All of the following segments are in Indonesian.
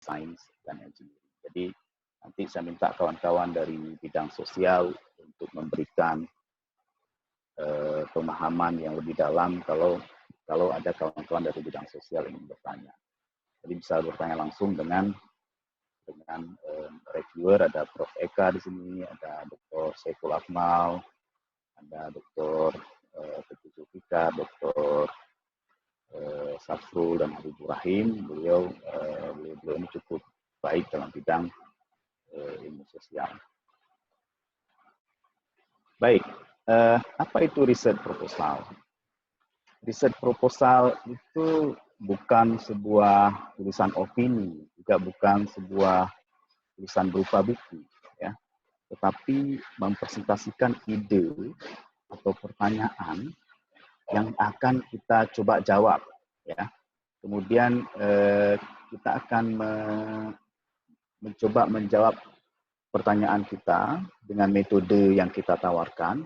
sains dan engineering. Jadi nanti saya minta kawan-kawan dari bidang sosial untuk memberikan pemahaman yang lebih dalam kalau ada kawan-kawan dari bidang sosial yang bertanya. Jadi bisa bertanya langsung dengan reviewer, ada Prof. Eka di sini, ada Dr. Saiful Akmal, ada Dr. Teguh Zulfikar, Dr. Safrul dan Habibur Rahim. Beliau ini cukup baik dalam bidang ilmu sosial. Baik, apa itu riset proposal? Riset proposal itu bukan sebuah tulisan opini, juga bukan sebuah tulisan berupa buku, ya, tetapi mempresentasikan ide atau pertanyaan yang akan kita coba jawab, ya. Kemudian kita akan mencoba menjawab pertanyaan kita dengan metode yang kita tawarkan.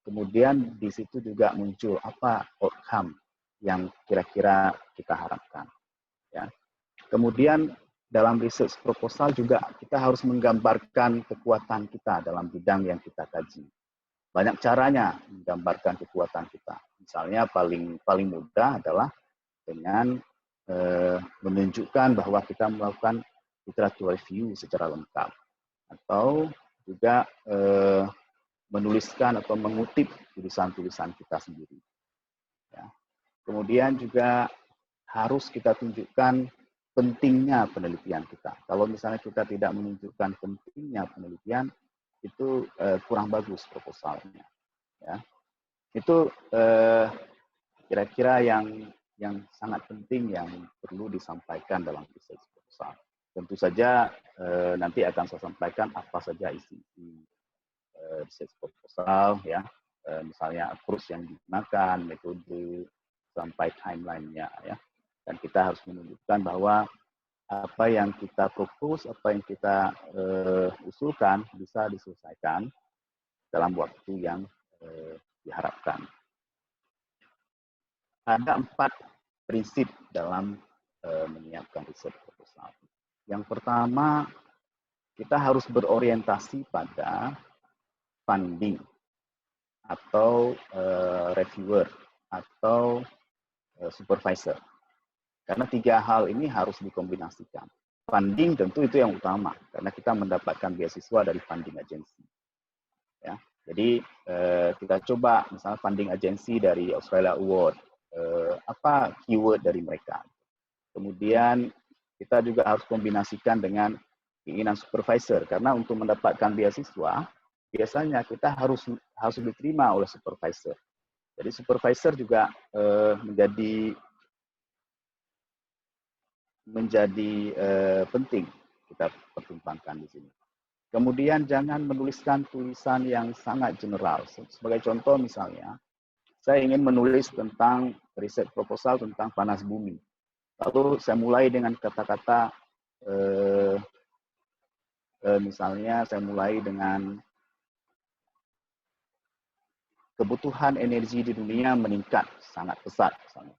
Kemudian di situ juga muncul apa outcome yang kira-kira kita harapkan. Ya. Kemudian dalam research proposal juga kita harus menggambarkan kekuatan kita dalam bidang yang kita kaji. Banyak caranya menggambarkan kekuatan kita. Misalnya paling mudah adalah dengan menunjukkan bahwa kita melakukan literatur review secara lengkap, atau juga menuliskan atau mengutip tulisan-tulisan kita sendiri. Ya. Kemudian juga harus kita tunjukkan pentingnya penelitian kita. Kalau misalnya kita tidak menunjukkan pentingnya penelitian, itu kurang bagus proposalnya. Ya. Itu kira-kira yang sangat penting yang perlu disampaikan dalam research proposal. Tentu saja nanti akan saya sampaikan apa saja isi research proposal, ya, misalnya approach yang digunakan, metode, sampai timeline-nya, ya. Dan kita harus menunjukkan bahwa apa yang kita propose, apa yang kita usulkan bisa diselesaikan dalam waktu yang diharapkan. Ada 4 prinsip dalam menyiapkan riset proposal. Yang pertama, kita harus berorientasi pada funding atau reviewer atau supervisor. Karena 3 hal ini harus dikombinasikan. Funding tentu itu yang utama, karena kita mendapatkan beasiswa dari funding agency. Ya, jadi kita coba misalnya funding agency dari Australia Award, apa keyword dari mereka. Kemudian kita juga harus kombinasikan dengan keinginan supervisor, karena untuk mendapatkan beasiswa biasanya kita harus diterima oleh supervisor. Jadi supervisor juga menjadi penting kita pertimbangkan di sini. Kemudian jangan menuliskan tulisan yang sangat general. Sebagai contoh misalnya, saya ingin menulis tentang riset proposal tentang panas bumi. Lalu saya mulai dengan kata-kata, misalnya saya mulai dengan kebutuhan energi di dunia meningkat sangat pesat. Misalnya.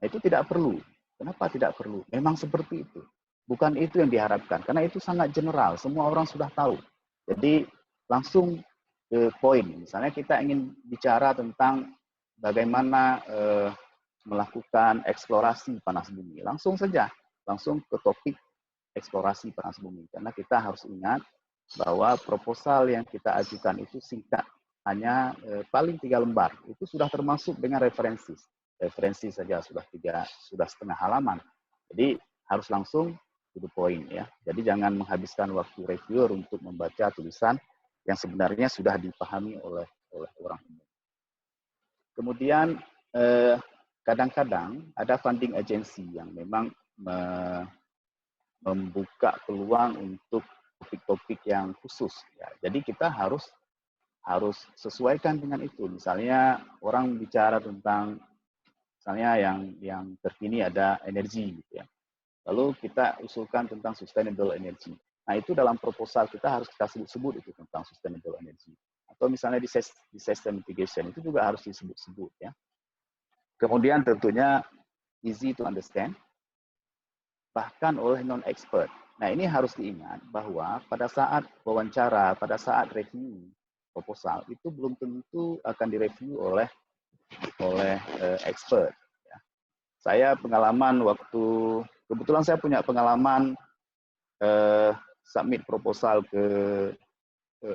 Nah, itu tidak perlu. Kenapa tidak perlu? Memang seperti itu. Bukan itu yang diharapkan, karena itu sangat general. Semua orang sudah tahu. Jadi langsung ke poin. Misalnya kita ingin bicara tentang bagaimana melakukan eksplorasi panas bumi. Langsung saja, langsung ke topik eksplorasi panas bumi. Karena kita harus ingat bahwa proposal yang kita ajukan itu singkat. Hanya paling 3 lembar. Itu sudah termasuk dengan referensi. Referensi saja sudah setengah halaman. Jadi harus langsung to the point, ya. Jadi jangan menghabiskan waktu reviewer untuk membaca tulisan yang sebenarnya sudah dipahami oleh orang umum. Kemudian kadang-kadang ada funding agency yang memang membuka peluang untuk topik-topik yang khusus. Ya. Jadi kita harus sesuaikan dengan itu. Misalnya orang bicara tentang, misalnya yang terkini ada energi, gitu ya. Lalu kita usulkan tentang sustainable energy. Nah itu dalam proposal kita harus kita sebut-sebut itu tentang sustainable energy. Atau misalnya disaster mitigation itu juga harus disebut-sebut, ya. Kemudian tentunya easy to understand. bahkan oleh non-expert. Nah, ini harus diingat bahwa pada saat wawancara, pada saat review proposal, itu belum tentu akan direview oleh expert. Ya. Saya pengalaman kebetulan saya punya pengalaman submit proposal ke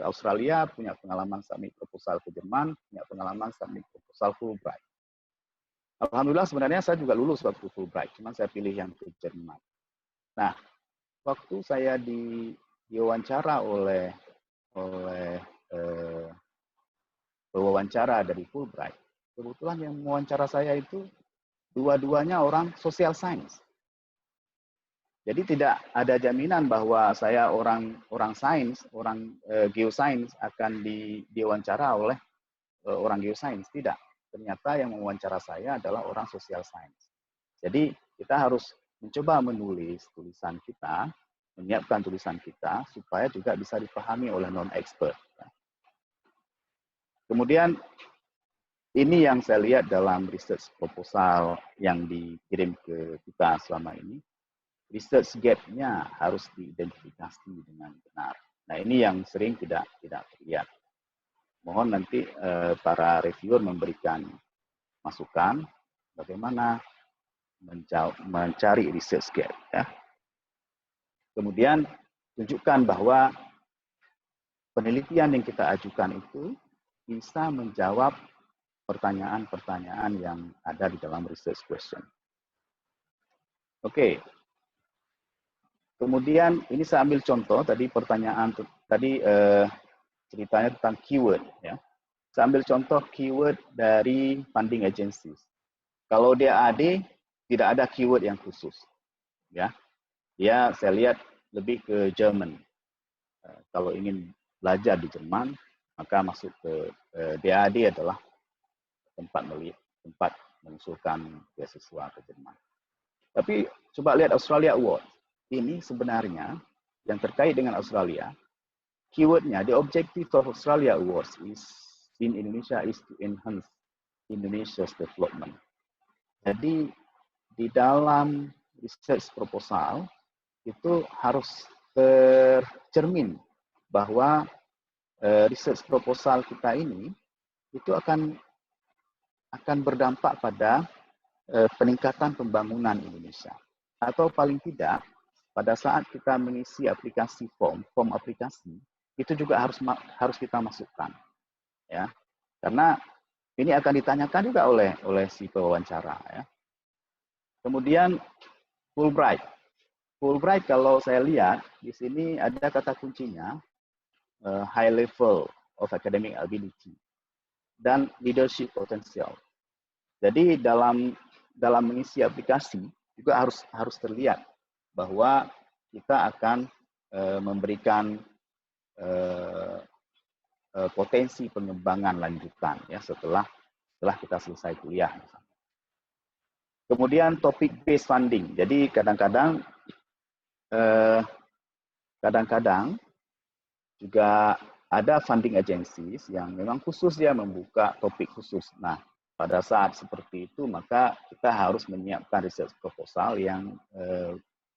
Australia, punya pengalaman submit proposal ke Jerman, punya pengalaman submit proposal Fulbright. Alhamdulillah sebenarnya saya juga lulus waktu Fulbright, cuman saya pilih yang ke Jerman. Nah, waktu saya diwawancara oleh pewawancara dari Fulbright, kebetulan yang mewawancara saya itu dua-duanya orang social science. Jadi tidak ada jaminan bahwa saya orang sains, orang geosains akan diwawancara oleh orang geosains. Tidak. Ternyata yang mewawancara saya adalah orang social science. Jadi kita harus mencoba menulis tulisan kita, menyiapkan tulisan kita supaya juga bisa dipahami oleh non-expert. Kemudian ini yang saya lihat dalam research proposal yang dikirim ke kita selama ini. Research gap-nya harus diidentifikasi dengan benar. Nah, ini yang sering tidak terlihat. Mohon nanti para reviewer memberikan masukan bagaimana mencari research gap. Ya. Kemudian tunjukkan bahwa penelitian yang kita ajukan itu bisa menjawab pertanyaan-pertanyaan yang ada di dalam research question. Oke. Kemudian ini saya ambil contoh tadi pertanyaan tadi ceritanya tentang keyword ya. Saya ambil contoh keyword dari funding agencies. Kalau dia AD tidak ada keyword yang khusus ya. Dia saya lihat lebih ke German. Kalau ingin belajar di Jerman maka masuk ke DAD adalah tempat mengusulkan beasiswa ke Jerman. Tapi coba lihat Australia Award. Ini sebenarnya yang terkait dengan Australia, keywordnya, the objective of Australia Awards in Indonesia is to enhance Indonesia's development. Jadi di dalam research proposal itu harus tercermin bahwa research proposal kita ini itu akan berdampak pada peningkatan pembangunan Indonesia. Atau paling tidak pada saat kita mengisi aplikasi form aplikasi itu juga harus kita masukkan ya, karena ini akan ditanyakan juga oleh si pewawancara ya. Kemudian Fulbright kalau saya lihat di sini ada kata kuncinya high level of academic ability dan leadership potential. Jadi dalam mengisi aplikasi juga harus terlihat bahwa kita akan memberikan potensi pengembangan lanjutan ya setelah kita selesai kuliah. Kemudian topik based funding. Jadi kadang-kadang juga ada funding agencies yang memang khusus dia membuka topik khusus. Nah, pada saat seperti itu maka kita harus menyiapkan research proposal yang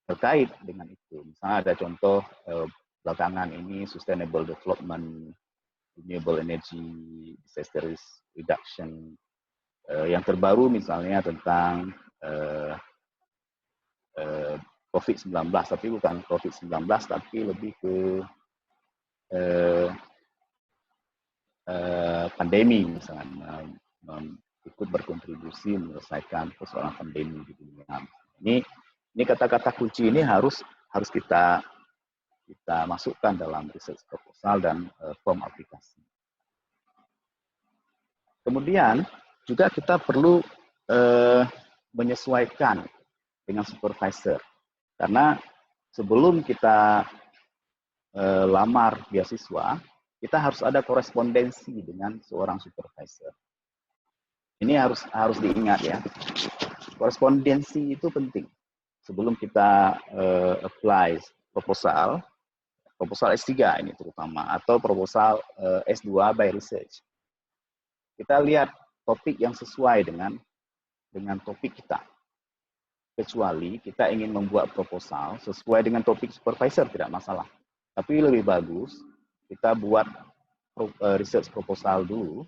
terkait dengan itu. Misalnya ada contoh belakangan ini sustainable development, renewable energy, disaster risk reduction. Yang terbaru misalnya tentang COVID-19, tapi bukan COVID-19, tapi lebih ke pandemi misalnya, ikut berkontribusi menyelesaikan persoalan pandemi di dunia. Ini kata-kata kunci ini harus kita masukkan dalam research proposal dan form aplikasi. Kemudian juga kita perlu menyesuaikan dengan supervisor, karena sebelum kita lamar beasiswa, kita harus ada korespondensi dengan seorang supervisor. Ini harus diingat ya. Korespondensi itu penting. Sebelum kita apply proposal S3 ini terutama, atau proposal S2 by research. Kita lihat topik yang sesuai dengan topik kita. kecuali kita ingin membuat proposal sesuai dengan topik supervisor, tidak masalah. Tapi lebih bagus kita buat research proposal dulu,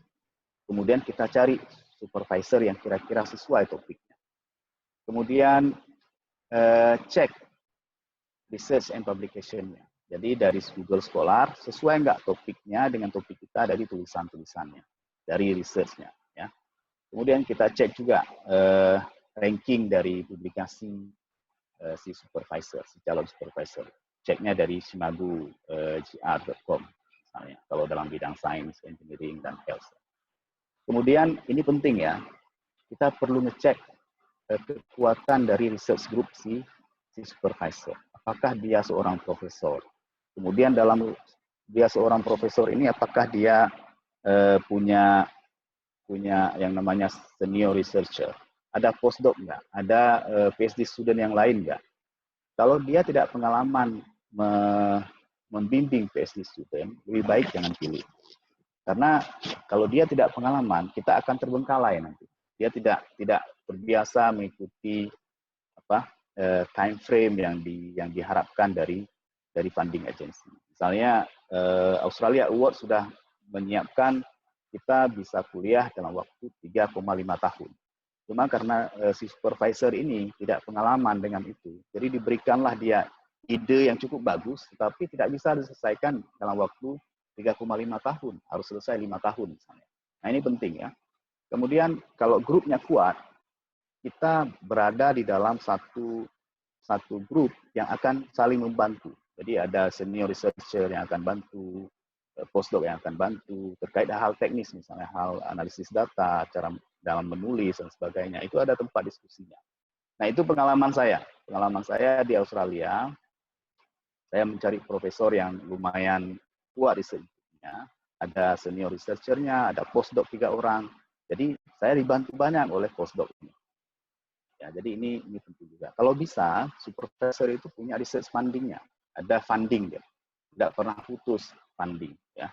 kemudian kita cari supervisor yang kira-kira sesuai topiknya. Kemudian cek research and publication-nya. Jadi dari Google Scholar, sesuai nggak topiknya dengan topik kita dari tulisan-tulisannya, dari research-nya. Ya. Kemudian kita cek juga ranking dari publikasi si supervisor, si calon supervisor. Ceknya dari simagu.gr.com, misalnya, kalau dalam bidang sains, engineering, dan health. Kemudian ini penting ya, kita perlu ngecek kekuatan dari research group si supervisor. Apakah dia seorang profesor? Kemudian dalam dia seorang profesor ini, apakah dia punya yang namanya senior researcher? Ada postdoc nggak? Ada PhD student yang lain nggak? Kalau dia tidak pengalaman membimbing PhD student, lebih baik jangan pilih. Karena kalau dia tidak pengalaman, kita akan terbengkalai nanti. Dia tidak terbiasa mengikuti time frame yang diharapkan dari funding agency. Misalnya Australia Award sudah menyiapkan kita bisa kuliah dalam waktu 3,5 tahun. Cuma karena si supervisor ini tidak pengalaman dengan itu, jadi diberikanlah dia ide yang cukup bagus, tetapi tidak bisa diselesaikan dalam waktu 3,5 tahun, harus selesai 5 tahun misalnya. Nah ini penting ya. Kemudian kalau grupnya kuat, kita berada di dalam satu grup yang akan saling membantu. Jadi ada senior researcher yang akan bantu, postdoc yang akan bantu, terkait hal teknis, misalnya hal analisis data, cara dalam menulis, dan sebagainya. Itu ada tempat diskusinya. Nah, itu pengalaman saya. Pengalaman saya di Australia, saya mencari profesor yang lumayan kuat research-nya. Ada senior researcher-nya, ada postdoc 3 orang. Jadi, saya dibantu banyak oleh postdoc ini. Ya, jadi ini penting juga. Kalau bisa, supervisor itu punya research funding-nya. Ada funding dia. Tidak pernah putus funding. Ya.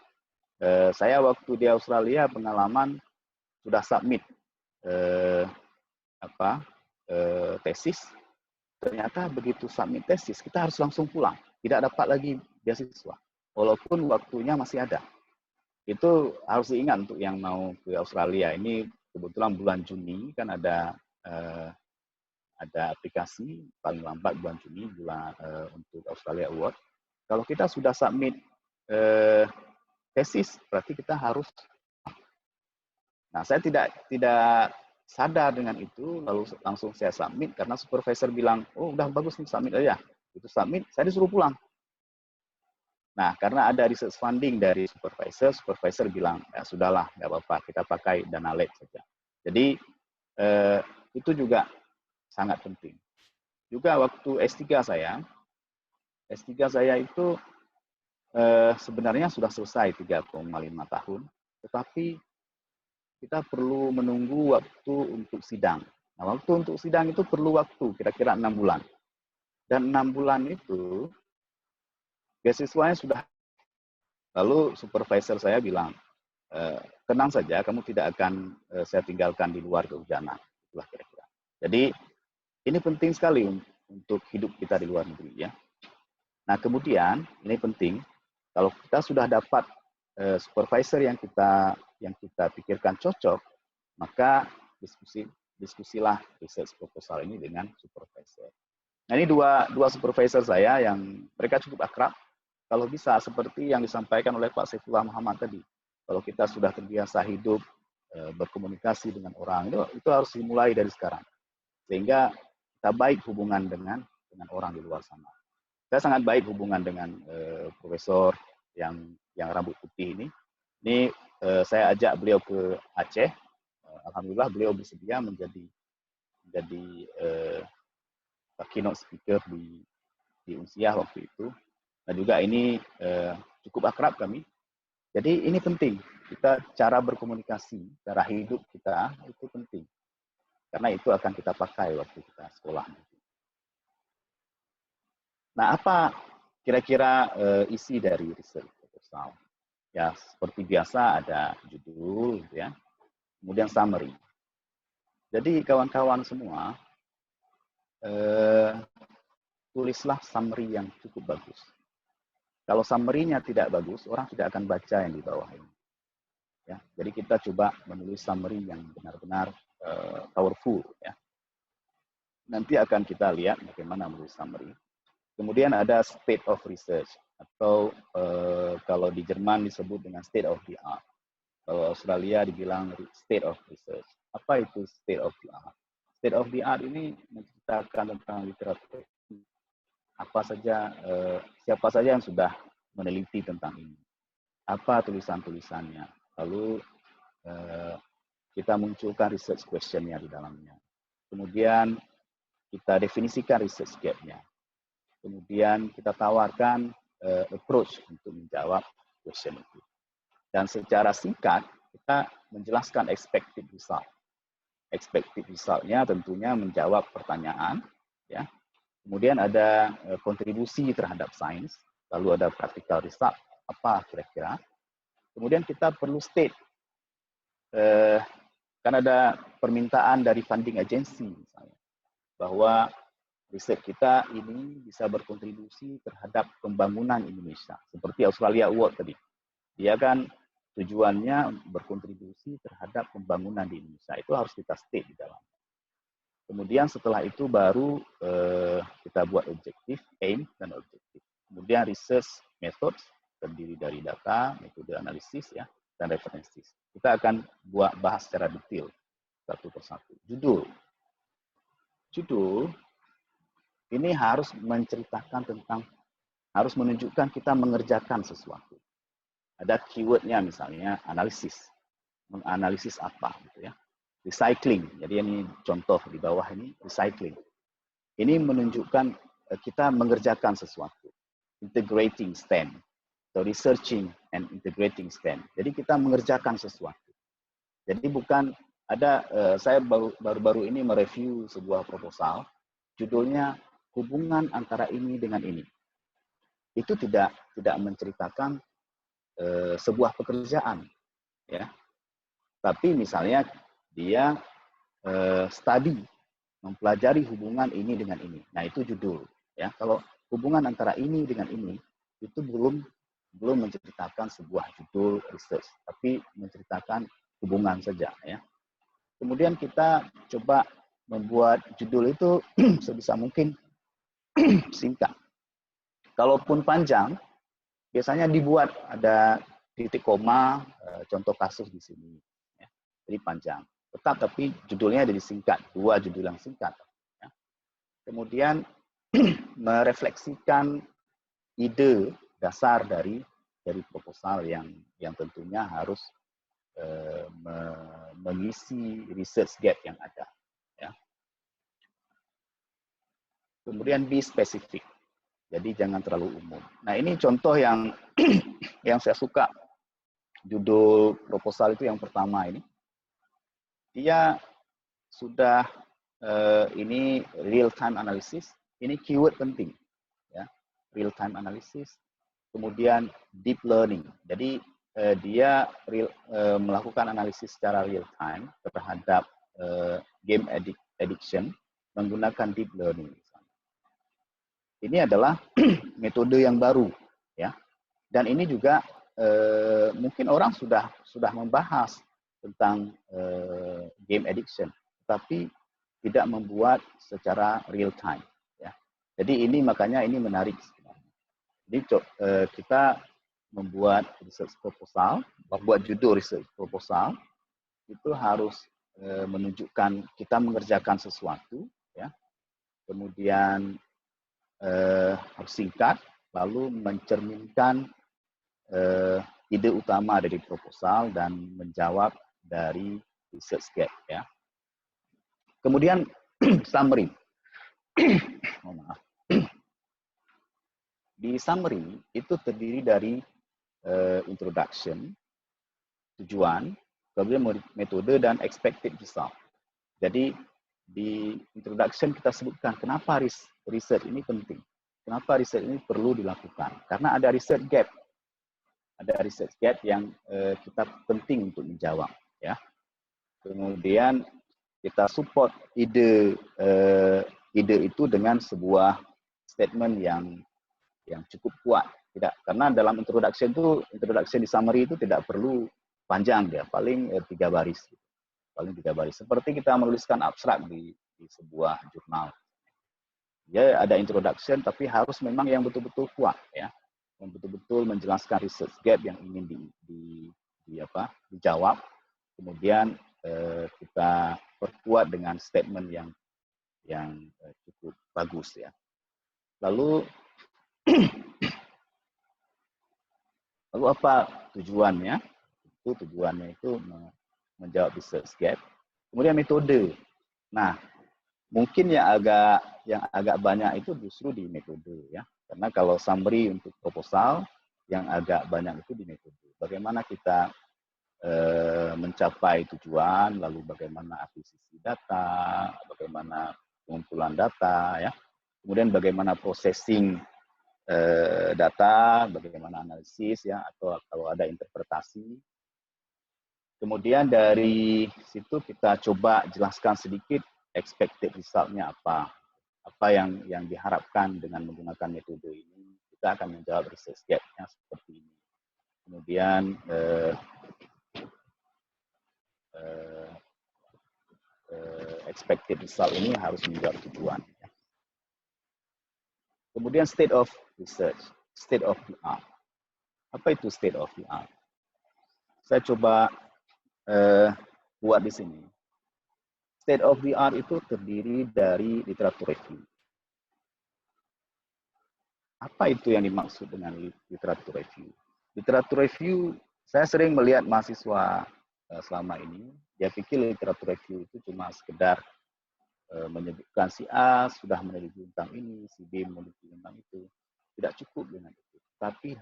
Saya waktu di Australia pengalaman sudah submit tesis. Ternyata begitu submit tesis, kita harus langsung pulang. Tidak dapat lagi beasiswa. Walaupun waktunya masih ada. Itu harus diingat untuk yang mau ke Australia. Ini kebetulan bulan Juni kan ada aplikasi paling lambat bulan Juni untuk Australia Award. Kalau kita sudah submit tesis, berarti kita harus. Nah, saya tidak sadar dengan itu, lalu langsung saya submit karena supervisor bilang, oh udah bagus nih, submit aja. Itu submit, saya disuruh pulang. Nah, karena ada research funding dari supervisor bilang, ya sudahlah, nggak apa-apa, kita pakai dana lab saja. Jadi itu juga sangat penting. Juga waktu S3 saya itu sebenarnya sudah selesai 3,5 tahun, tetapi kita perlu menunggu waktu untuk sidang. Nah, waktu untuk sidang itu perlu waktu, kira-kira 6 bulan. Dan 6 bulan itu, beasiswanya sudah. Lalu supervisor saya bilang, tenang saja, kamu tidak akan saya tinggalkan di luar kehujanan. Itulah kira-kira. Jadi, ini penting sekali untuk hidup kita di luar negeri. Ya. Nah, kemudian, ini penting, kalau kita sudah dapat supervisor yang kita pikirkan cocok, maka diskusilah research proposal ini dengan supervisor. Nah, ini dua supervisor saya yang mereka cukup akrab. Kalau bisa seperti yang disampaikan oleh Pak Saifullah Muhammad tadi, kalau kita sudah terbiasa hidup berkomunikasi dengan orang, itu harus dimulai dari sekarang, sehingga kita baik hubungan dengan orang di luar sana. Saya sangat baik hubungan dengan profesor yang rambut putih ini. Ini saya ajak beliau ke Aceh. Alhamdulillah beliau bersedia menjadi keynote speaker di Unsiah waktu itu. Dan juga ini cukup akrab kami. Jadi ini penting. Kita cara berkomunikasi, cara hidup kita itu penting. Karena itu akan kita pakai waktu kita sekolah. Nah, apa kira-kira isi dari research proposal? Ya, seperti biasa ada judul, ya. Kemudian summary. Jadi kawan-kawan semua, tulislah summary yang cukup bagus. Kalau summary-nya tidak bagus, orang tidak akan baca yang di bawah ini. Ya, jadi kita coba menulis summary yang benar-benar powerful. Ya. Nanti akan kita lihat bagaimana menulis summary. Kemudian ada state of research, atau kalau di Jerman disebut dengan state of the art. Kalau Australia dibilang state of research. Apa itu state of the art? State of the art ini menceritakan tentang literatur. Apa saja, siapa saja yang sudah meneliti tentang ini. Apa tulisan-tulisannya. Lalu kita munculkan research question-nya di dalamnya. Kemudian kita definisikan research gap-nya. Kemudian kita tawarkan approach untuk menjawab question itu. Dan secara singkat, kita menjelaskan expected result. Expected result-nya tentunya menjawab pertanyaan. Ya. Kemudian ada kontribusi terhadap sains. Lalu ada practical result. Apa kira-kira? Kemudian kita perlu state. Kan ada permintaan dari funding agency misalnya, bahwa riset kita ini bisa berkontribusi terhadap pembangunan Indonesia. Seperti Australia Award tadi. Dia kan tujuannya berkontribusi terhadap pembangunan di Indonesia. Itu harus kita state di dalam. Kemudian setelah itu baru kita buat objektif, aim, dan objektif. Kemudian research methods, terdiri dari data, metode analisis, ya, dan referensi. Kita akan bahas secara detail satu persatu. Judul ini harus menceritakan tentang, harus menunjukkan kita mengerjakan sesuatu. Ada keywordnya misalnya analisis, menganalisis apa gitu ya. Recycling, jadi ini contoh di bawah ini recycling. Ini menunjukkan kita mengerjakan sesuatu. Integrating STEM, atau researching and integrating STEM. Jadi kita mengerjakan sesuatu. Jadi bukan ada, saya baru-baru ini mereview sebuah proposal, judulnya hubungan antara ini dengan ini. Itu tidak menceritakan sebuah pekerjaan, ya. Tapi misalnya dia study, mempelajari hubungan ini dengan ini. Nah itu judul, ya. Kalau hubungan antara ini dengan ini itu belum menceritakan sebuah judul research, tapi menceritakan hubungan saja, ya. Kemudian kita coba membuat judul itu sebisa mungkin singkat. Kalaupun panjang, biasanya dibuat ada titik koma, contoh kasus di sini. Ya. Jadi panjang. Tetap tapi judulnya jadi singkat, 2 judul yang singkat. Ya. Kemudian merefleksikan ide dasar dari proposal yang tentunya harus mengisi research gap yang ada. Ya. Kemudian be spesifik. Jadi jangan terlalu umum. Nah ini contoh yang saya suka. Judul proposal itu yang pertama ini. Dia sudah ini real time analysis. Ini keyword penting. Ya. Real time analysis. Kemudian deep learning. Jadi dia melakukan analisis secara real time terhadap game addiction menggunakan deep learning. Ini adalah metode yang baru, ya. Dan ini juga mungkin orang sudah membahas tentang game addiction, tapi tidak membuat secara real time, ya. Jadi ini makanya ini menarik. Jadi kita membuat research proposal, membuat judul research proposal itu harus menunjukkan kita mengerjakan sesuatu, ya. Kemudian harus singkat, lalu mencerminkan ide utama dari proposal dan menjawab dari research gap, ya. Kemudian summary. Oh, maaf. Di summary itu terdiri dari introduction, tujuan, kemudian metode dan expected result. Jadi di introduction kita sebutkan kenapa research ini penting. Kenapa research ini perlu dilakukan? Karena ada research gap. Ada research gap yang kita penting untuk menjawab, ya. Kemudian kita support ide ide itu dengan sebuah statement yang cukup kuat. Tidak, karena dalam introduction di summary itu tidak perlu panjang, dia paling 3 baris. Paling 3 baris. Seperti kita menuliskan abstrak di sebuah jurnal. Ya, ada introduction, tapi harus memang yang betul-betul kuat, ya, yang betul-betul menjelaskan research gap yang ingin dijawab. Kemudian kita perkuat dengan statement yang cukup bagus, ya. Lalu apa tujuannya? Tujuannya itu menjawab research gap. Kemudian metode. Nah, mungkin yang agak banyak itu justru di metode, ya. Karena kalau summary untuk proposal yang agak banyak itu di metode. Bagaimana kita mencapai tujuan, lalu bagaimana akuisisi data, bagaimana pengumpulan data, ya. Kemudian bagaimana processing data, bagaimana analisis, ya, atau kalau ada interpretasi. Kemudian dari situ kita coba jelaskan sedikit expected result-nya apa yang diharapkan dengan menggunakan metode ini. Kita akan menjawab research gap-nya seperti ini. Kemudian expected result ini harus menjawab tujuan. Kemudian state of research, state of the art. Apa itu state of the art? Saya coba buat di sini. State of the art itu terdiri dari literatur review. Apa itu yang dimaksud dengan literatur review? Literatur review, saya sering melihat mahasiswa selama ini, dia pikir literatur review itu cuma sekedar menyebutkan si A sudah meneliti tentang ini, si B meneliti tentang itu. Tidak cukup dengan itu. Tapi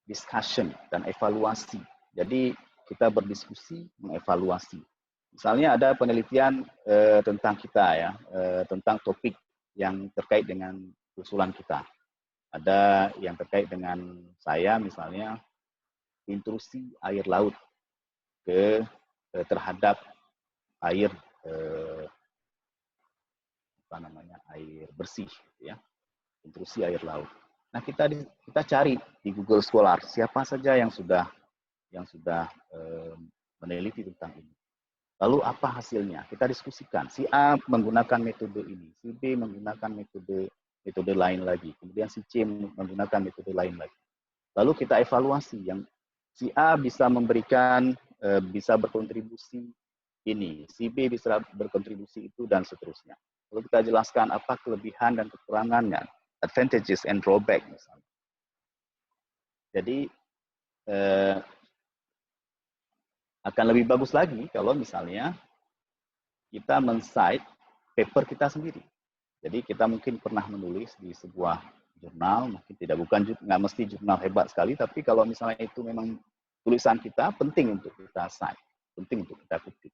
discussion, dan evaluasi. Jadi kita berdiskusi, mengevaluasi. Misalnya ada penelitian tentang kita, ya, tentang topik yang terkait dengan usulan kita. Ada yang terkait dengan saya, misalnya intrusi air laut terhadap air air bersih, ya, intrusi air laut. Nah, kita cari di Google Scholar siapa saja yang sudah meneliti tentang ini. Lalu apa hasilnya? Kita diskusikan. Si A menggunakan metode ini, si B menggunakan metode lain lagi, kemudian si C menggunakan metode lain lagi. Lalu kita evaluasi, yang si A bisa memberikan, bisa berkontribusi ini, si B bisa berkontribusi itu, dan seterusnya. Lalu kita jelaskan apa kelebihan dan kekurangannya, advantages and drawback misalnya. Jadi akan lebih bagus lagi kalau misalnya kita men-cite paper kita sendiri. Jadi kita mungkin pernah menulis di sebuah jurnal, mungkin nggak mesti jurnal hebat sekali, tapi kalau misalnya itu memang tulisan kita, penting untuk kita cite, penting untuk kita kutip.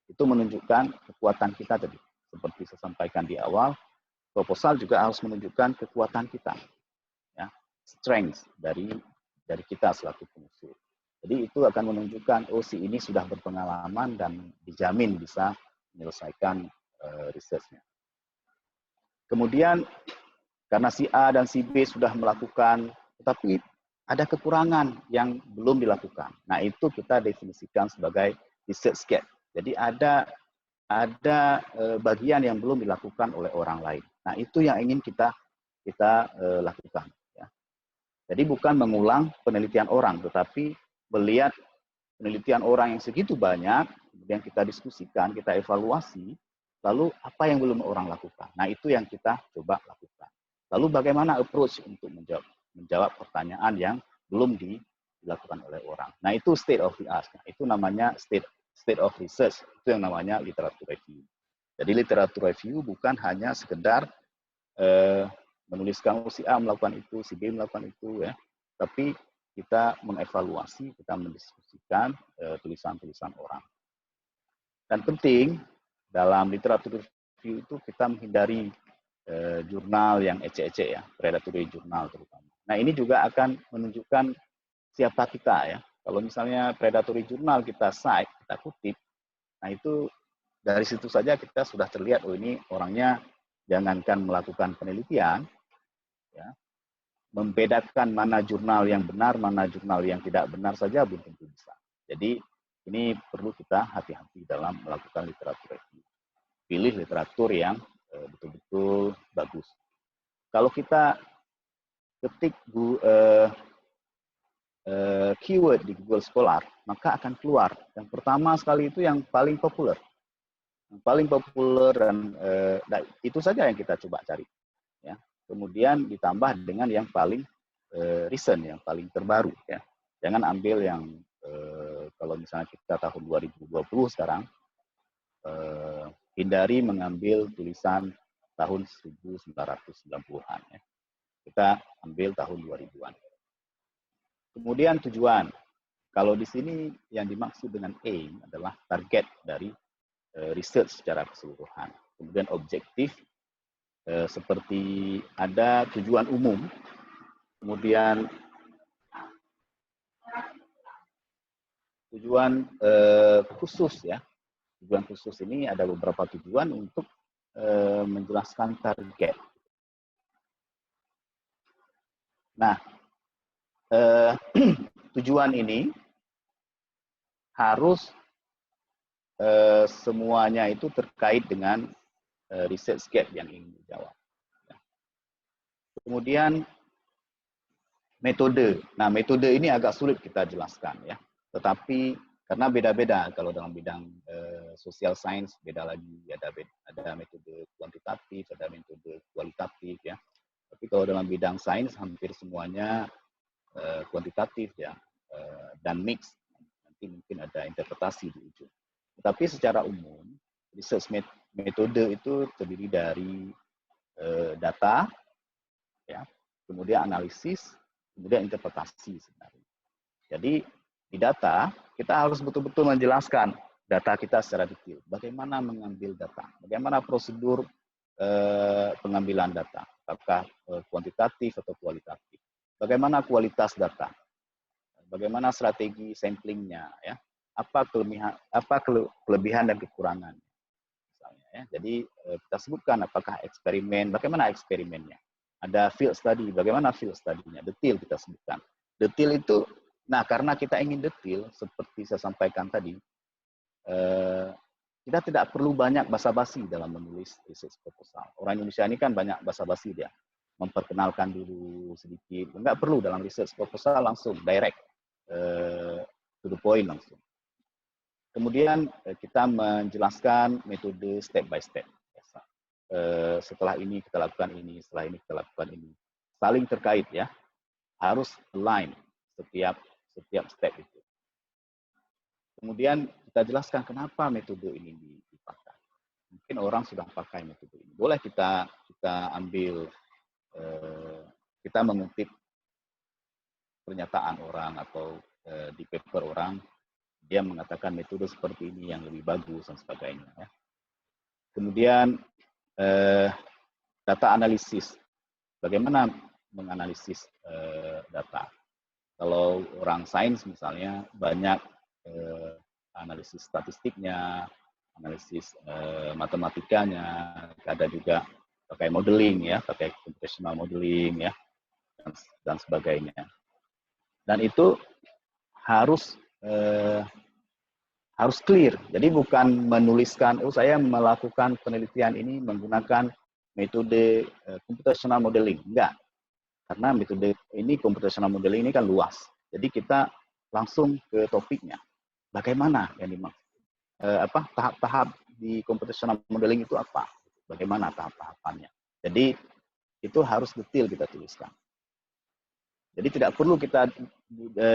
Itu menunjukkan kekuatan kita tadi. Seperti saya sampaikan di awal, proposal juga harus menunjukkan kekuatan kita, ya, strength dari kita selaku pengusul. Jadi itu akan menunjukkan, oh, si ini sudah berpengalaman dan dijamin bisa menyelesaikan risetnya. Kemudian karena si A dan si B sudah melakukan, tetapi ada kekurangan yang belum dilakukan. Nah, itu kita definisikan sebagai research gap. Jadi ada bagian yang belum dilakukan oleh orang lain. Nah, itu yang ingin kita lakukan. Ya. Jadi bukan mengulang penelitian orang, tetapi melihat penelitian orang yang segitu banyak, kemudian kita diskusikan, kita evaluasi, lalu apa yang belum orang lakukan. Nah, itu yang kita coba lakukan. Lalu bagaimana approach untuk menjawab pertanyaan yang belum dilakukan oleh orang. Nah, itu state of the art. Nah, itu namanya state of research. Itu yang namanya literatur review. Jadi literatur review bukan hanya sekedar menuliskan, si A melakukan itu, si B melakukan itu, ya, tapi kita mengevaluasi, kita mendiskusikan tulisan-tulisan orang. Dan penting dalam literatur review itu kita menghindari jurnal yang ecek-ecek, ya, predatory jurnal terutama. Nah, ini juga akan menunjukkan siapa kita, ya. Kalau misalnya predatory jurnal kita cite, kita kutip, nah itu dari situ saja kita sudah terlihat, oh ini orangnya jangankan melakukan penelitian, ya, membedakan mana jurnal yang benar, mana jurnal yang tidak benar saja belum tentu bisa. Jadi ini perlu kita hati-hati dalam melakukan literatur review. Pilih literatur yang betul-betul bagus. Kalau kita ketik keyword di Google Scholar, maka akan keluar. Yang pertama sekali itu yang paling populer. Yang paling populer dan itu saja yang kita coba cari. Ya. Kemudian ditambah dengan yang paling recent, yang paling terbaru. Ya. Jangan ambil yang kalau misalnya kita tahun 2020 sekarang, hindari mengambil tulisan tahun 1990-an. Ya. Kita ambil tahun 2000-an. Kemudian tujuan. Kalau di sini yang dimaksud dengan aim adalah target dari research secara keseluruhan. Kemudian objektif, seperti ada tujuan umum, kemudian tujuan khusus ya. Tujuan khusus ini ada beberapa tujuan untuk menjelaskan target. Nah, tujuan ini harus semuanya itu terkait dengan research gap yang ingin dijawab. Kemudian metode. Nah, metode ini agak sulit kita jelaskan ya. Tetapi karena beda-beda, kalau dalam bidang social science beda lagi, ada metode kuantitatif, ada metode kualitatif ya. Tapi kalau dalam bidang sains hampir semuanya kuantitatif ya, dan mix. Nanti mungkin ada interpretasi di ujung. Tetapi secara umum research metode itu terdiri dari data, ya, kemudian analisis, kemudian interpretasi sebenarnya. Jadi di data kita harus betul-betul menjelaskan data kita secara detail. Bagaimana mengambil data, bagaimana prosedur pengambilan data, apakah kuantitatif atau kualitatif, bagaimana kualitas data, bagaimana strategi samplingnya, ya, apa kelebihan dan kekurangan, misalnya. Ya. Jadi kita sebutkan apakah eksperimen, bagaimana eksperimennya, ada field study, bagaimana field study-nya, detail kita sebutkan. Detail itu, nah karena kita ingin detail, seperti saya sampaikan tadi, kita tidak perlu banyak basa-basi dalam menulis research proposal. Orang Indonesia ini kan banyak basa-basi dia, memperkenalkan dulu sedikit, nggak perlu dalam research proposal, langsung direct to the point langsung. Kemudian kita menjelaskan metode step by step. Setelah ini kita lakukan ini, setelah ini kita lakukan ini. Saling terkait ya, harus align setiap step itu. Kemudian kita jelaskan kenapa metode ini dipakai. Mungkin orang sudah pakai metode ini. Boleh kita ambil, kita mengutip pernyataan orang atau di paper orang, dia mengatakan metode seperti ini yang lebih bagus dan sebagainya. Ya. Kemudian data analisis, bagaimana menganalisis data. Kalau orang sains misalnya banyak analisis statistiknya, analisis matematikanya, ada juga pakai modeling ya, pakai computational modeling ya, dan sebagainya. Dan itu harus clear. Jadi bukan menuliskan, oh saya melakukan penelitian ini menggunakan metode computational modeling. Enggak. Karena metode ini, computational modeling ini kan luas. Jadi kita langsung ke topiknya. Bagaimana yang dimaksud? Tahap-tahap di computational modeling itu apa? Bagaimana tahap-tahapannya? Jadi itu harus detail kita tuliskan. Jadi tidak perlu kita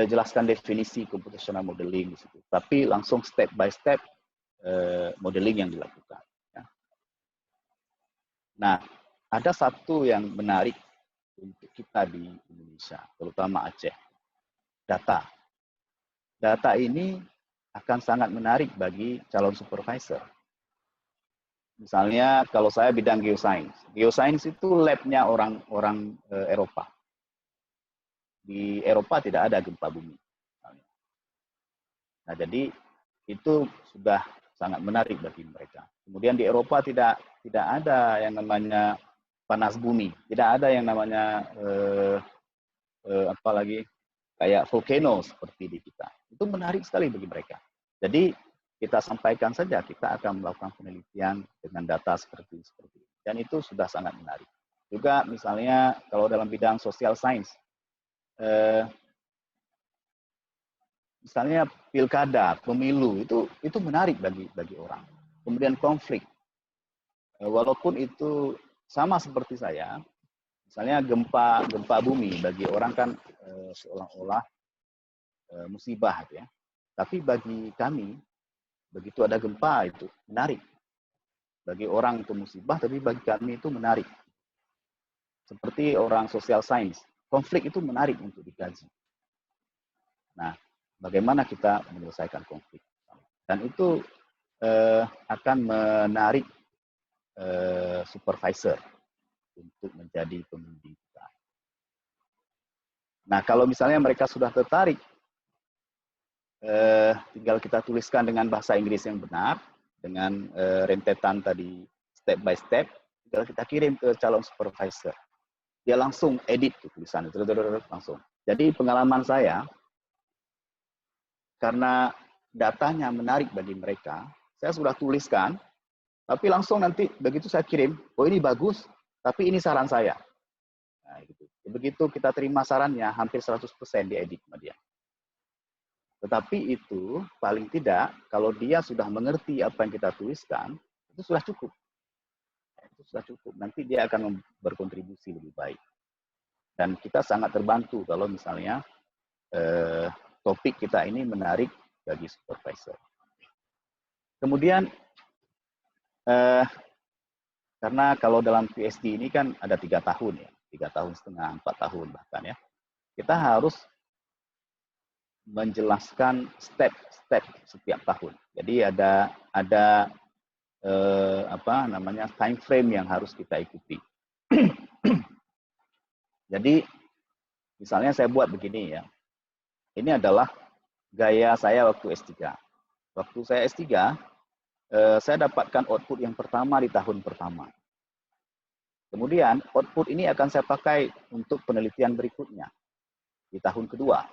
jelaskan definisi computational modeling di situ, tapi langsung step by step modeling yang dilakukan. Ya. Nah, ada satu yang menarik untuk kita di Indonesia, terutama Aceh, data. Data ini akan sangat menarik bagi calon supervisor. Misalnya kalau saya bidang geoscience, geoscience itu lab-nya orang Eropa. Di Eropa tidak ada gempa bumi. Nah, jadi itu sudah sangat menarik bagi mereka. Kemudian di Eropa tidak ada yang namanya panas bumi, tidak ada yang namanya apalagi kayak volcano seperti di kita. Itu menarik sekali bagi mereka. Jadi kita sampaikan saja, kita akan melakukan penelitian dengan data seperti itu. Dan itu sudah sangat menarik. Juga misalnya kalau dalam bidang social science, misalnya pilkada, pemilu, itu menarik bagi orang. Kemudian konflik, walaupun itu sama seperti saya, misalnya gempa bumi bagi orang kan seolah-olah musibah, ya. Tapi bagi kami, begitu ada gempa itu menarik. Bagi orang itu musibah, tapi bagi kami itu menarik. Seperti orang social science, konflik itu menarik untuk dikaji. Nah, bagaimana kita menyelesaikan konflik? Dan itu akan menarik supervisor untuk menjadi pembimbing kita. Nah, kalau misalnya mereka sudah tertarik, tinggal kita tuliskan dengan bahasa Inggris yang benar, dengan rentetan tadi step by step, tinggal kita kirim ke calon supervisor. Dia langsung edit tulisan itu, langsung. Jadi pengalaman saya, karena datanya menarik bagi mereka, saya sudah tuliskan, tapi langsung nanti begitu saya kirim, oh ini bagus, tapi ini saran saya. Nah, gitu. Begitu kita terima sarannya, hampir 100% diedit sama dia. Tetapi itu paling tidak, kalau dia sudah mengerti apa yang kita tuliskan, itu sudah cukup. Itu sudah cukup. Nanti dia akan berkontribusi lebih baik. Dan kita sangat terbantu kalau misalnya topik kita ini menarik bagi supervisor. Kemudian, karena kalau dalam PhD ini kan ada 3 tahun ya, 3 tahun setengah, 4 tahun bahkan ya, kita harus menjelaskan step-step setiap tahun. Jadi ada time frame yang harus kita ikuti. Jadi misalnya saya buat begini ya. Ini adalah gaya saya waktu S3. Waktu saya S3, saya dapatkan output yang pertama di tahun pertama. Kemudian output ini akan saya pakai untuk penelitian berikutnya di tahun kedua.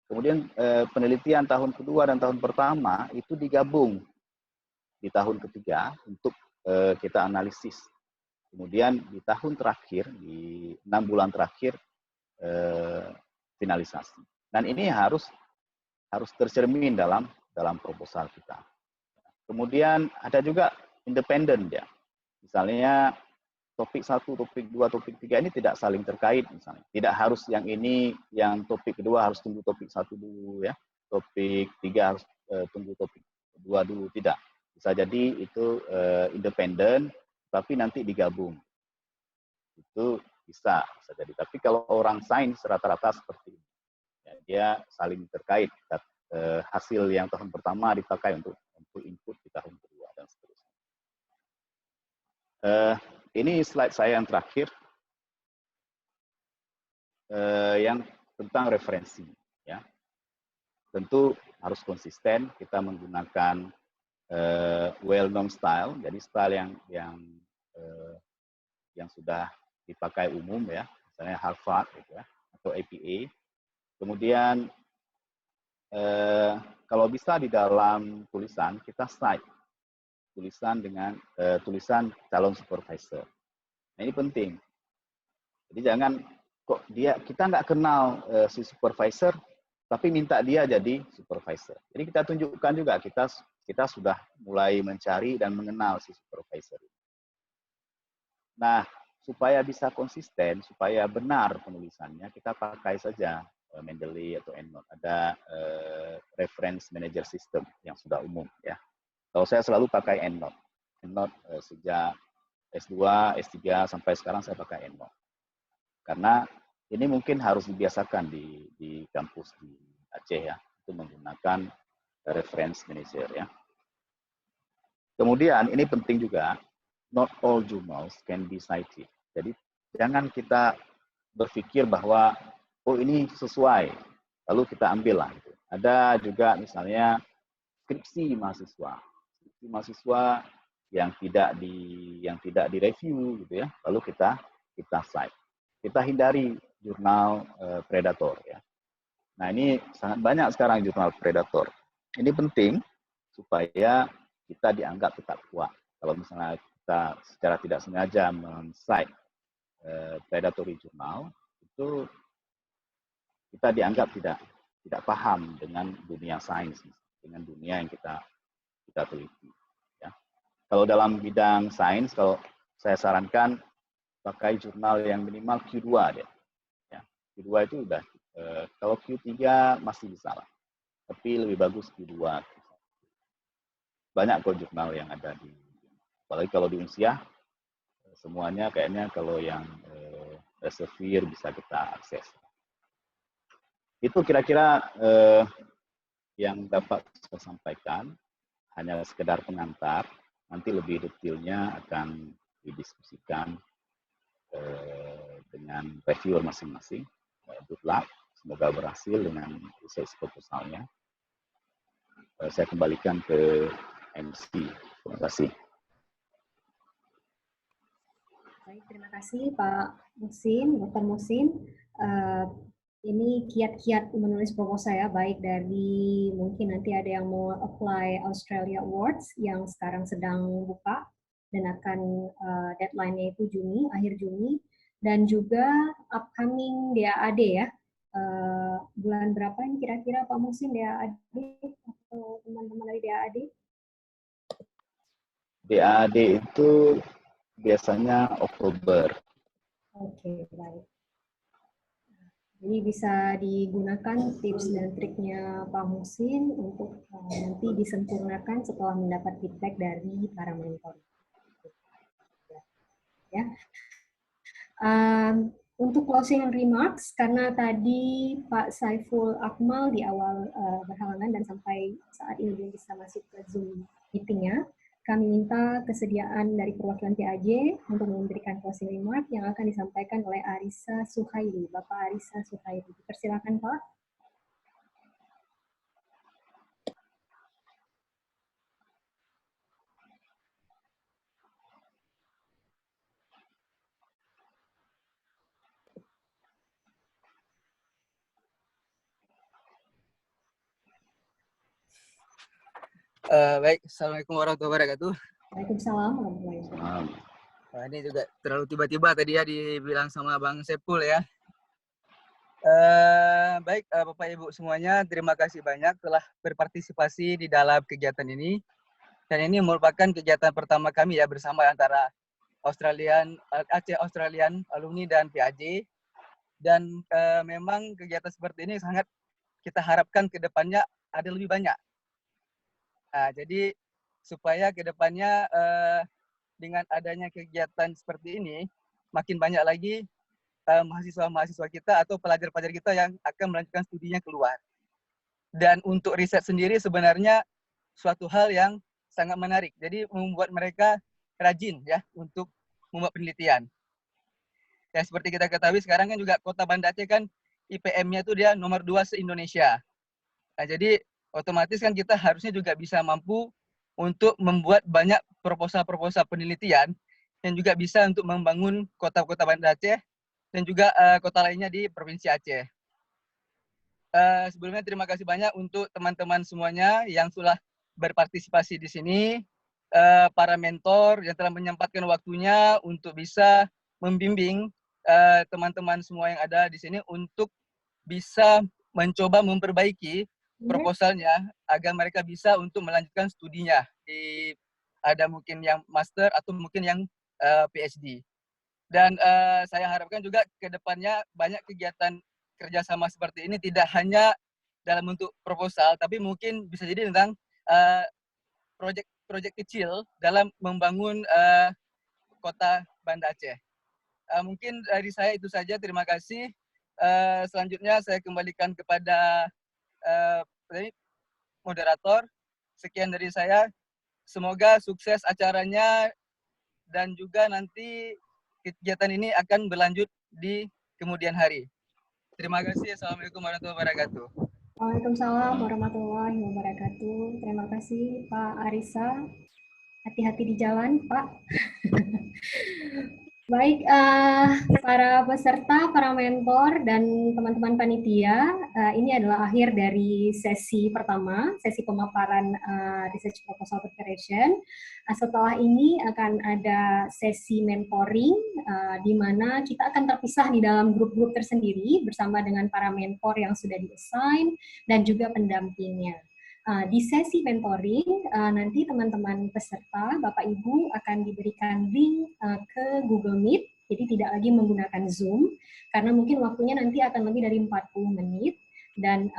Kemudian penelitian tahun kedua dan tahun pertama itu digabung di tahun ketiga untuk kita analisis. Kemudian di tahun terakhir, di 6 bulan terakhir, finalisasi. Dan ini harus tercermin dalam proposal kita. Kemudian ada juga independen ya. Misalnya topik 1, topik 2, topik 3 ini tidak saling terkait misalnya. Tidak harus yang ini, yang topik kedua harus tunggu topik 1 dulu ya. Topik 3 harus tunggu topik 2 dulu, tidak. Bisa jadi itu independen, tapi nanti digabung. Itu bisa jadi. Tapi kalau orang sains rata-rata seperti ini. Ya, dia saling terkait. Hasil yang tahun pertama dipakai untuk input di tahun kedua dan seterusnya. Ini slide saya yang terakhir, yang tentang referensi. Ya. Tentu harus konsisten, kita menggunakan well-known style, jadi style yang sudah dipakai umum ya, misalnya Harvard gitu ya, atau APA. Kemudian kalau bisa di dalam tulisan kita cite tulisan dengan tulisan calon supervisor. Nah, ini penting. Jadi jangan kok kita nggak kenal si supervisor, tapi minta dia jadi supervisor. Jadi kita tunjukkan juga kita sudah mulai mencari dan mengenal si supervisor. Nah, supaya bisa konsisten, supaya benar penulisannya, kita pakai saja Mendeley atau EndNote. Ada reference manager system yang sudah umum ya. Kalau saya selalu pakai EndNote. EndNote sejak S2, S3 sampai sekarang saya pakai EndNote. Karena ini mungkin harus dibiasakan di kampus di Aceh ya, itu menggunakan reference manager ya. Kemudian ini penting juga, not all journals can be cited. Jadi jangan kita berpikir bahwa oh ini sesuai, lalu kita ambil lah. Gitu. Ada juga misalnya skripsi mahasiswa. bukti mahasiswa yang tidak direview gitu ya, lalu kita cite. Kita hindari jurnal predator ya. Nah, ini sangat banyak sekarang jurnal predator. Ini penting supaya kita dianggap tetap kuat. Kalau misalnya kita secara tidak sengaja men-cite predatory jurnal, itu kita dianggap tidak paham dengan dunia sains, dengan dunia yang kita teliti. Ya. Kalau dalam bidang sains, kalau saya sarankan pakai jurnal yang minimal Q2 deh. Ya. Q2 itu udah, kalau Q3 masih bisa lah, tapi lebih bagus Q2. Banyak kok jurnal yang ada di, apalagi kalau di Unsiah, semuanya kayaknya kalau yang Elsevier bisa kita akses. Itu kira-kira yang dapat saya sampaikan, hanya sekedar pengantar. Nanti lebih detailnya akan didiskusikan dengan reviewer masing-masing. Good luck, semoga berhasil dengan research proposalnya. Saya kembalikan ke MC. Terima kasih. Baik, terima kasih Pak Muhsin, Dr. Muhsin. Ini kiat-kiat menulis proposal ya, baik dari mungkin nanti ada yang mau apply Australia Awards yang sekarang sedang buka dan akan deadline-nya itu Juni, akhir Juni, dan juga upcoming DAAD ya. Bulan berapa ini kira-kira Pak Muhsin DAAD atau teman-teman dari DAAD? DAAD itu biasanya Oktober. Oke, baik. Jadi bisa digunakan tips dan triknya Pak Muhsin untuk nanti disempurnakan setelah mendapat feedback dari para mentor. Ya. Untuk closing remarks, karena tadi Pak Saiful Akmal di awal berhalangan dan sampai saat ini belum bisa masuk ke Zoom meeting-nya, kami minta kesediaan dari perwakilan PAJ untuk memberikan closing remark yang akan disampaikan oleh Arissa Suhairi. Bapak Arissa Suhairi, persilakan Pak. Baik, Assalamualaikum warahmatullahi wabarakatuh. Waalaikumsalam warahmatullahi wabarakatuh. Ini juga terlalu tiba-tiba tadi ya dibilang sama Bang Sepul ya. Baik, Bapak Ibu semuanya, terima kasih banyak telah berpartisipasi di dalam kegiatan ini. Dan ini merupakan kegiatan pertama kami ya bersama antara Aceh Australian Alumni dan PAJ. Dan memang kegiatan seperti ini sangat kita harapkan ke depannya ada lebih banyak. Nah, jadi supaya ke depannya dengan adanya kegiatan seperti ini, makin banyak lagi mahasiswa-mahasiswa kita atau pelajar-pelajar kita yang akan melanjutkan studinya keluar. Dan untuk riset sendiri sebenarnya suatu hal yang sangat menarik. Jadi membuat mereka rajin ya untuk membuat penelitian. Ya seperti kita ketahui sekarang kan juga Kota Banda Aceh kan IPM-nya itu dia nomor 2 se-Indonesia. Nah, jadi otomatis kan kita harusnya juga bisa mampu untuk membuat banyak proposal-proposal penelitian yang juga bisa untuk membangun kota-kota Banda Aceh dan juga kota lainnya di Provinsi Aceh. Sebelumnya terima kasih banyak untuk teman-teman semuanya yang sudah berpartisipasi di sini, para mentor yang telah menyempatkan waktunya untuk bisa membimbing teman-teman semua yang ada di sini untuk bisa mencoba memperbaiki proposalnya agar mereka bisa untuk melanjutkan studinya di ada mungkin yang master atau mungkin yang PhD. Dan saya harapkan juga ke depannya banyak kegiatan kerjasama seperti ini tidak hanya dalam bentuk proposal, tapi mungkin bisa jadi tentang proyek kecil dalam membangun kota Banda Aceh. Mungkin dari saya itu saja, terima kasih. Selanjutnya saya kembalikan kepada moderator. Sekian dari saya. Semoga sukses acaranya dan juga nanti kegiatan ini akan berlanjut di kemudian hari. Terima kasih. Assalamualaikum warahmatullahi wabarakatuh. Waalaikumsalam warahmatullahi wabarakatuh. Terima kasih Pak Arisa. Hati-hati di jalan, Pak. Baik, para peserta, para mentor, dan teman-teman panitia, ini adalah akhir dari sesi pertama, sesi pemaparan Research Proposal Preparation. Setelah ini akan ada sesi mentoring, di mana kita akan terpisah di dalam grup-grup tersendiri bersama dengan para mentor yang sudah di-assign dan juga pendampingnya. Di sesi mentoring, nanti teman-teman peserta, Bapak Ibu akan diberikan link ke Google Meet, jadi tidak lagi menggunakan Zoom, karena mungkin waktunya nanti akan lebih dari 40 menit, dan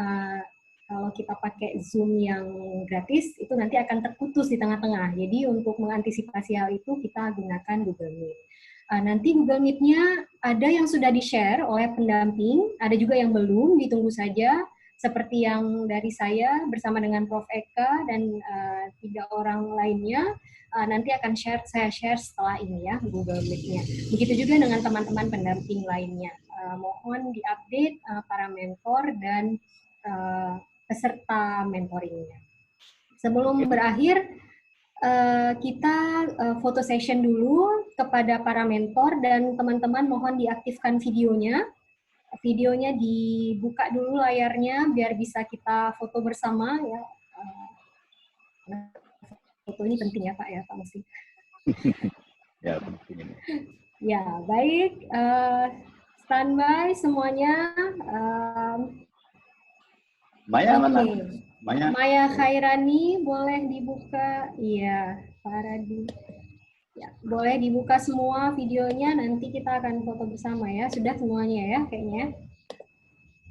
kalau kita pakai Zoom yang gratis, itu nanti akan terputus di tengah-tengah. Jadi untuk mengantisipasi hal itu, kita gunakan Google Meet. Nanti Google Meet-nya ada yang sudah di-share oleh pendamping, ada juga yang belum, ditunggu saja. Seperti yang dari saya bersama dengan Prof. Eka dan 3 orang lainnya, nanti akan saya share setelah ini ya, Google Meet-nya. Begitu juga dengan teman-teman pendamping lainnya. Mohon diupdate para mentor dan peserta mentoringnya. Sebelum berakhir, kita foto session dulu kepada para mentor dan teman-teman mohon diaktifkan videonya. Videonya dibuka dulu layarnya biar bisa kita foto bersama ya. Foto ini penting ya Pak ya, Pak Musi. Ya, penting ini. Ya, baik. Standby semuanya. Maya mana? Maya Khairani boleh dibuka. Iya, Pak Radi. Ya, boleh dibuka semua videonya, nanti kita akan foto bersama ya. Sudah semuanya ya, kayaknya.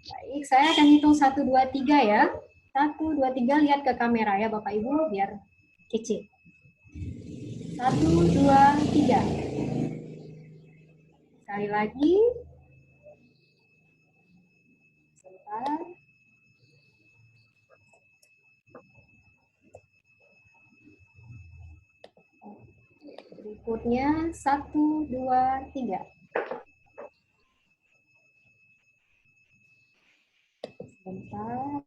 Baik, saya akan hitung 1, 2, 3 ya. 1, 2, 3, lihat ke kamera ya Bapak Ibu, biar kece. 1, 2, 3. Sekali lagi. Sebentar. Berikutnya 1, 2, 3. Sebentar.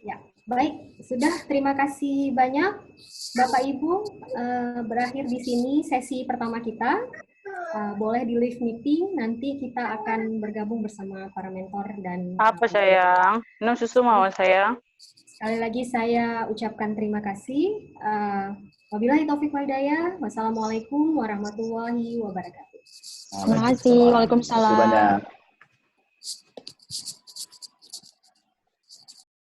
Ya, baik. Sudah, terima kasih banyak Bapak Ibu. Berakhir di sini sesi pertama kita. Boleh di live meeting, nanti kita akan bergabung bersama para mentor dan... Apa sayang? Minum susu mau sayang? Sekali lagi saya ucapkan terima kasih. Wabillahi taufiq wal hidayah. Wassalamualaikum warahmatullahi wabarakatuh. Terima kasih. Waalaikumsalam. Terima kasih banyak.